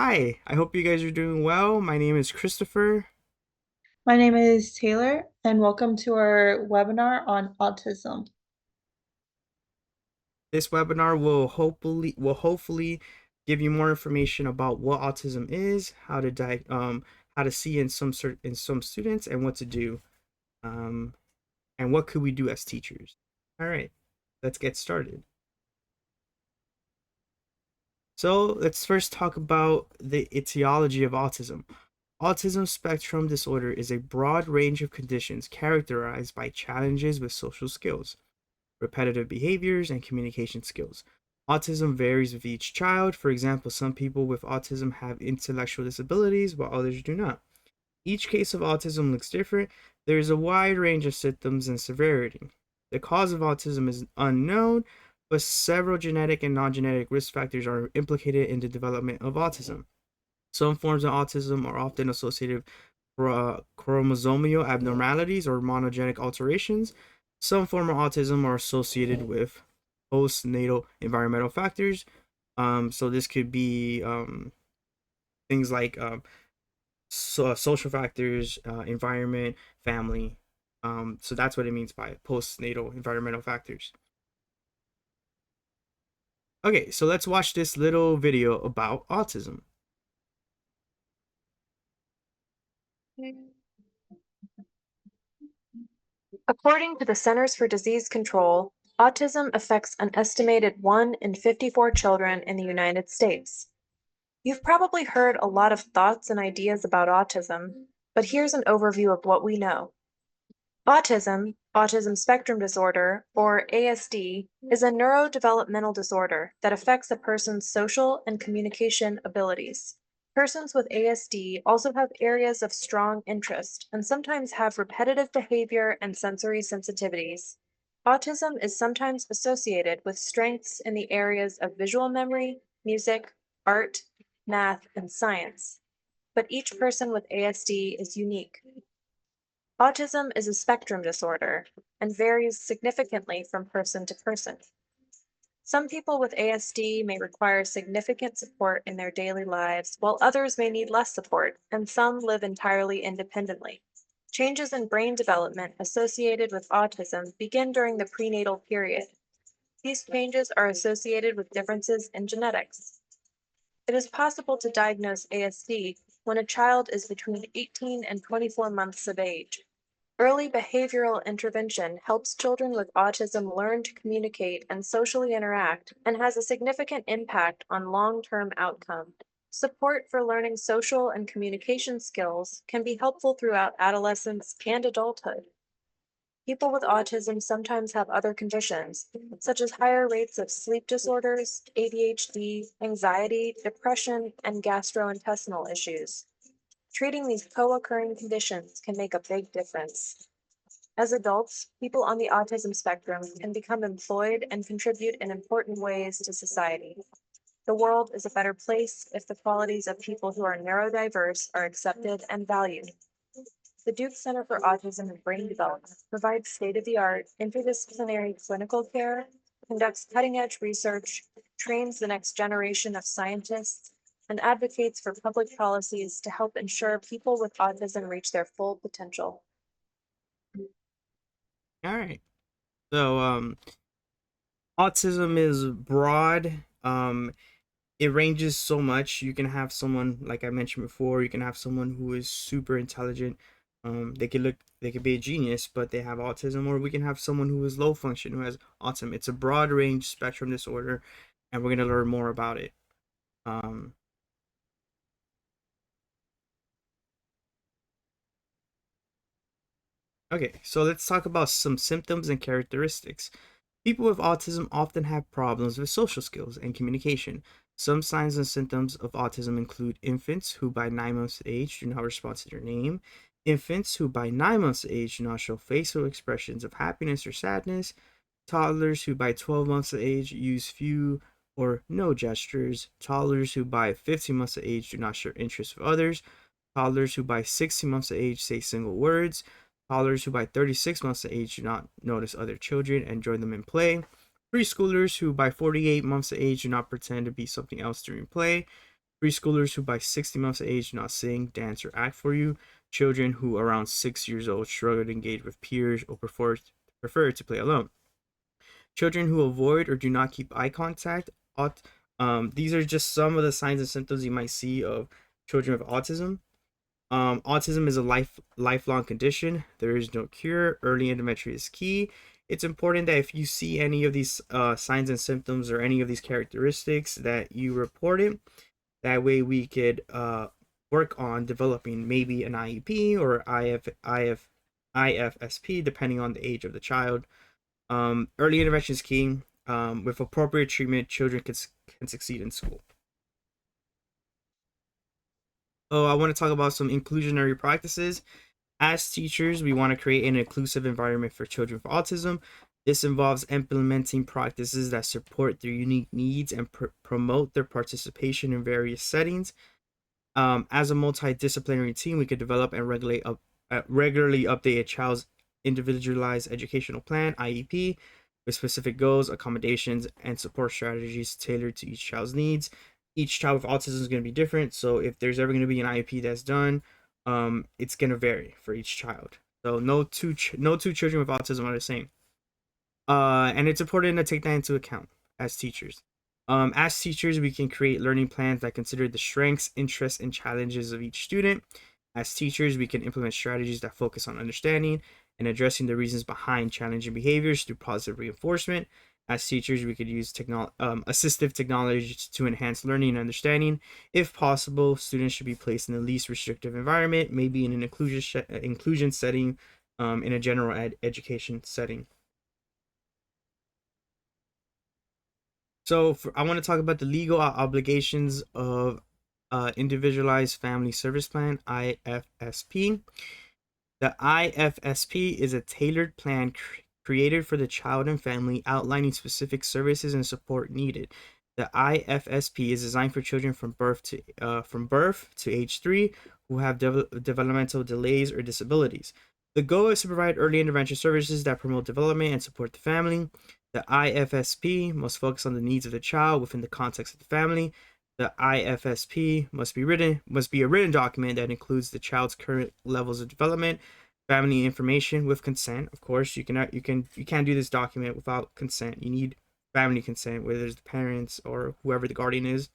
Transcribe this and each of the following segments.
Hi, I hope you guys are doing well. My name is Christopher. My name is Taylor, and welcome to our webinar on autism. This webinar will hopefully give you more information about what autism is, how to see in some students, and what to do, um, and what could we do as teachers. All right, let's get started. So let's first talk about the etiology of autism. Autism spectrum disorder is a broad range of conditions characterized by challenges with social skills, repetitive behaviors, and communication skills. Autism varies with each child. For example, some people with autism have intellectual disabilities while others do not. Each case of autism looks different. There is a wide range of symptoms and severity. The cause of autism is unknown, but several genetic and non genetic risk factors are implicated in the development of autism. Some forms of autism are often associated with chromosomal abnormalities or monogenic alterations. Some forms of autism are associated with postnatal environmental factors. So this could be things like social factors, environment, family. So that's what it means by postnatal environmental factors. Okay, so let's watch this little video about autism. According to the Centers for Disease Control, autism affects an estimated 1 in 54 children in the United States. You've probably heard a lot of thoughts and ideas about autism, but here's an overview of what we know. Autism spectrum disorder, or ASD, is a neurodevelopmental disorder that affects a person's social and communication abilities. Persons with ASD also have areas of strong interest and sometimes have repetitive behavior and sensory sensitivities. Autism is sometimes associated with strengths in the areas of visual memory, music, art, math, and science. But each person with ASD is unique. Autism is a spectrum disorder and varies significantly from person to person. Some people with ASD may require significant support in their daily lives, while others may need less support, and some live entirely independently. Changes in brain development associated with autism begin during the prenatal period. These changes are associated with differences in genetics. It is possible to diagnose ASD when a child is between 18 and 24 months of age. Early behavioral intervention helps children with autism learn to communicate and socially interact and has a significant impact on long-term outcome. Support for learning social and communication skills can be helpful throughout adolescence and adulthood. People with autism sometimes have other conditions, such as higher rates of sleep disorders, ADHD, anxiety, depression, and gastrointestinal issues. Treating these co-occurring conditions can make a big difference. As adults, people on the autism spectrum can become employed and contribute in important ways to society. The world is a better place if the qualities of people who are neurodiverse are accepted and valued. The Duke Center for Autism and Brain Development provides state-of-the-art interdisciplinary clinical care, conducts cutting-edge research, trains the next generation of scientists, and advocates for public policies to help ensure people with autism reach their full potential. All right. So autism is broad. It ranges so much. You can have someone, like I mentioned before, you can have someone who is super intelligent. They could be a genius, but they have autism, or we can have someone who is low function who has autism. It's a broad range spectrum disorder, and we're gonna learn more about it. Um, okay, so let's talk about some symptoms and characteristics. People with autism often have problems with social skills and communication. Some signs and symptoms of autism include infants who by 9 months of age do not respond to their name, infants who by 9 months of age do not show facial expressions of happiness or sadness, toddlers who by 12 months of age use few or no gestures, toddlers who by 15 months of age do not show interest with others, toddlers who by 16 months of age say single words, toddlers who by 36 months of age do not notice other children and join them in play, preschoolers who by 48 months of age do not pretend to be something else during play, preschoolers who by 60 months of age do not sing, dance, or act for you, children who around 6 years old struggle to engage with peers or prefer to play alone, children who avoid or do not keep eye contact. These are just some of the signs and symptoms you might see of children with autism. Autism is a lifelong condition. There is no cure. Early intervention is key. It's important that if you see any of these signs and symptoms or any of these characteristics, that you report it. That way, we could work on developing maybe an IEP or IFSP, depending on the age of the child. Early intervention is key. With appropriate treatment, children can succeed in school. Oh, I want to talk about some inclusionary practices. As teachers, we want to create an inclusive environment for children with autism. This involves implementing practices that support their unique needs and promote their participation in various settings. As a multidisciplinary team, we could develop and regularly update a child's individualized educational plan (IEP) with specific goals, accommodations, and support strategies tailored to each child's needs. Each child with autism is going to be different, so if there's ever going to be an IEP that's done, it's going to vary for each child. So no two children with autism are the same. And it's important to take that into account as teachers. As teachers, we can create learning plans that consider the strengths, interests, and challenges of each student. As teachers, we can implement strategies that focus on understanding and addressing the reasons behind challenging behaviors through positive reinforcement. As teachers, we could use assistive technologies to enhance learning and understanding. If possible, students should be placed in the least restrictive environment, maybe in an inclusion setting, in a general education setting. So I want to talk about the legal obligations of Individualized Family Service Plan, IFSP. The IFSP is a tailored plan created for the child and family, outlining specific services and support needed. The IFSP is designed for children from birth to age 3 who have developmental delays or disabilities. The goal is to provide early intervention services that promote development and support the family. The IFSP must focus on the needs of the child within the context of the family. The IFSP must be a written document that includes the child's current levels of development, family information with consent. Of course, you can't do this document without consent. You need family consent, whether it's the parents or whoever the guardian is.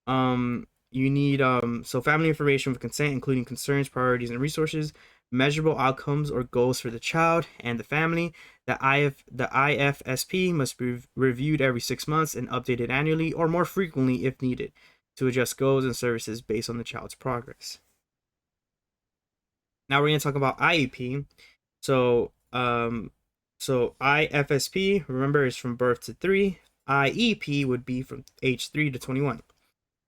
You need family information with consent, including concerns, priorities, and resources, measurable outcomes or goals for the child and the family. The IFSP must be reviewed every 6 months and updated annually or more frequently if needed to adjust goals and services based on the child's progress. Now we're going to talk about IEP. So IFSP, remember, is from birth to 3. IEP would be from age 3 to 21.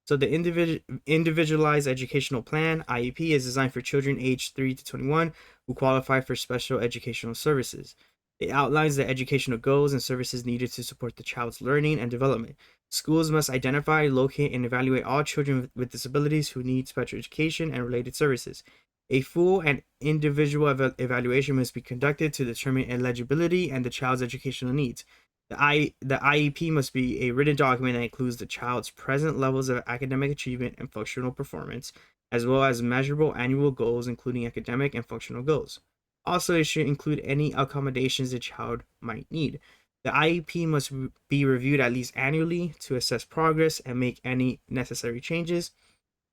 So the Individualized Educational Plan, IEP, is designed for children aged 3 to 21 who qualify for special educational services. It outlines the educational goals and services needed to support the child's learning and development. Schools must identify, locate, and evaluate all children with disabilities who need special education and related services. A full and individual evaluation must be conducted to determine eligibility and the child's educational needs. The IEP must be a written document that includes the child's present levels of academic achievement and functional performance, as well as measurable annual goals, including academic and functional goals. Also, it should include any accommodations the child might need. The IEP must be reviewed at least annually to assess progress and make any necessary changes.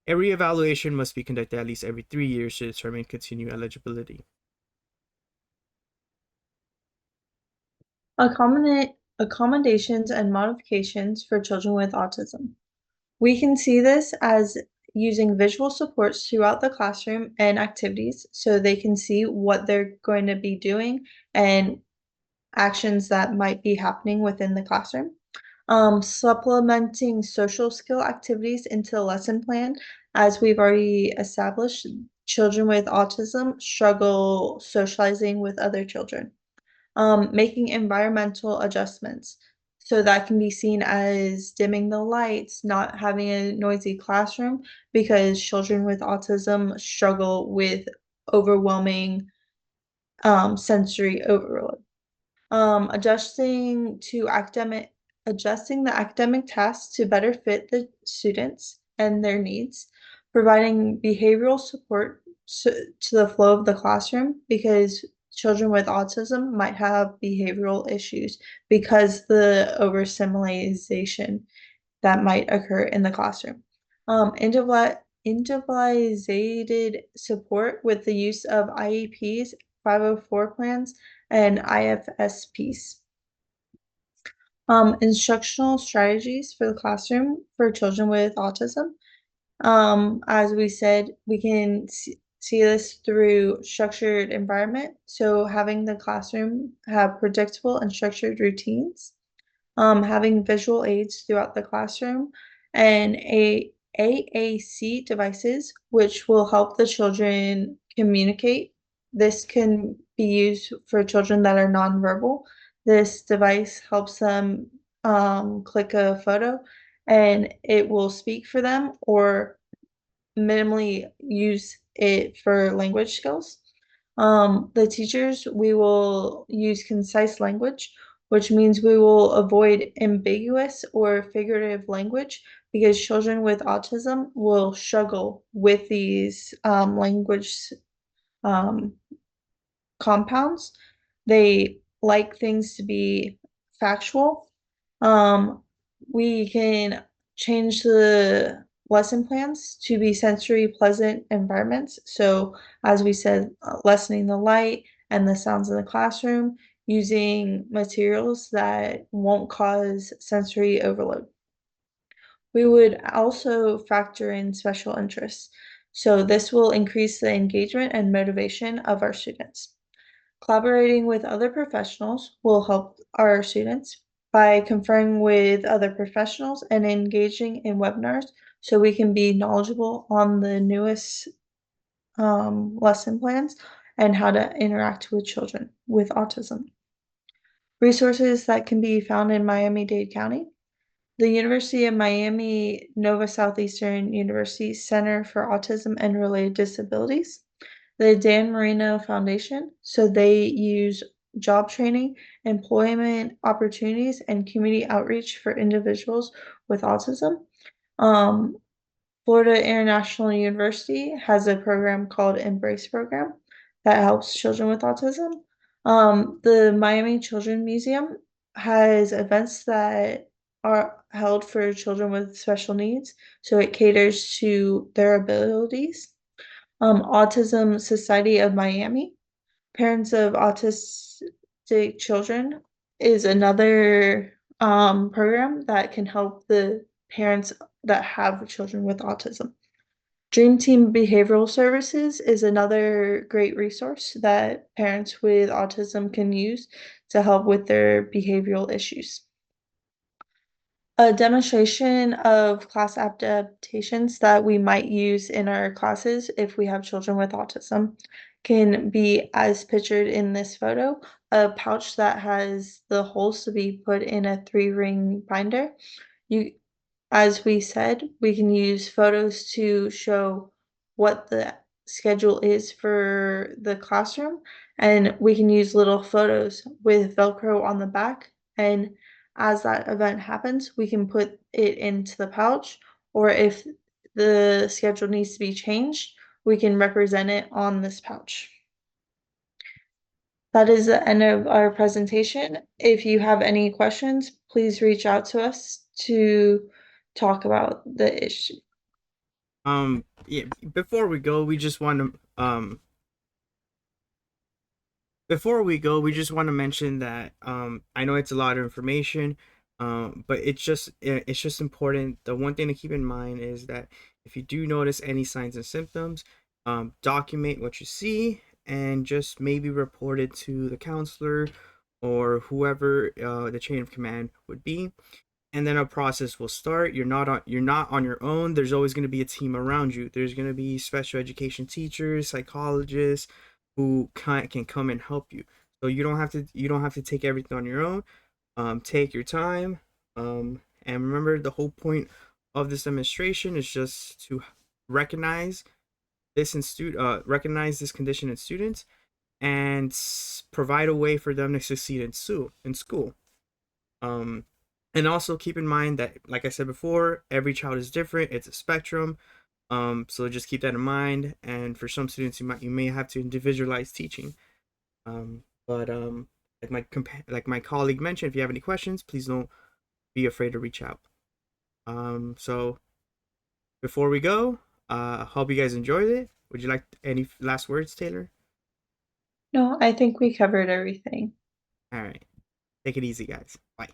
A reevaluation must be conducted at least every 3 years to determine continued eligibility. Accommodations and modifications for children with autism. We can see this as using visual supports throughout the classroom and activities so they can see what they're going to be doing and actions that might be happening within the classroom. Supplementing social skill activities into the lesson plan. As we've already established, children with autism struggle socializing with other children. Making environmental adjustments. So that can be seen as dimming the lights, not having a noisy classroom, because children with autism struggle with overwhelming sensory overload. Adjusting the academic tasks to better fit the students and their needs, providing behavioral support to the flow of the classroom because children with autism might have behavioral issues because the overstimulation that might occur in the classroom. Individualized support with the use of IEPs, 504 plans, and IFSPs. Instructional strategies for the classroom for children with autism. As we said, we can see this through structured environment. So having the classroom have predictable and structured routines, having visual aids throughout the classroom, and AAC devices, which will help the children communicate. This can be used for children that are nonverbal. This device helps them click a photo and it will speak for them or minimally use it for language skills. The teachers, we will use concise language, which means we will avoid ambiguous or figurative language because children with autism will struggle with these language um, compounds. They like things to be factual. Um, we can change the lesson plans to be sensory pleasant environments. So, as we said, lessening the light and the sounds in the classroom, using materials that won't cause sensory overload. We would also factor in special interests. So, this will increase the engagement and motivation of our students. Collaborating with other professionals will help our students by conferring with other professionals and engaging in webinars so we can be knowledgeable on the newest lesson plans and how to interact with children with autism. Resources that can be found in Miami-Dade County. The University of Miami Nova Southeastern University Center for Autism and Related Disabilities, the Dan Marino Foundation. So they use job training, employment opportunities, and community outreach for individuals with autism. Um, Florida International University has a program called Embrace Program that helps children with autism. The Miami Children Museum has events that are held for children with special needs, so it caters to their abilities. Autism Society of Miami, Parents of Autistic Children is another program that can help the parents that have children with autism. Dream Team Behavioral Services is another great resource that parents with autism can use to help with their behavioral issues. A demonstration of class adaptations that we might use in our classes if we have children with autism can be as pictured in this photo, a pouch that has the holes to be put in a 3-ring binder. You As we said, we can use photos to show what the schedule is for the classroom, and we can use little photos with Velcro on the back. And as that event happens, we can put it into the pouch, or if the schedule needs to be changed, we can represent it on this pouch. That is the end of our presentation. If you have any questions, please reach out to us to talk about the issue. Yeah, before we go, we just want to mention that I know it's a lot of information, but it's just important. The one thing to keep in mind is that if you do notice any signs and symptoms, document what you see and just maybe report it to the counselor or whoever the chain of command would be, and then a process will start. You're not on your own. There's always going to be a team around you. There's going to be special education teachers, psychologists who can come and help you. So you don't have to take everything on your own. Take your time. And remember, the whole point of this demonstration is just to recognize recognize this condition in students and provide a way for them to succeed in school. Um, And also keep in mind that, like I said before, every child is different. It's a spectrum. So just keep that in mind. And for some students, you may have to individualize teaching. But like my colleague mentioned, if you have any questions, please don't be afraid to reach out. So before we go, hope you guys enjoyed it. Would you like any last words, Taylor? No, I think we covered everything. All right. Take it easy, guys. Bye.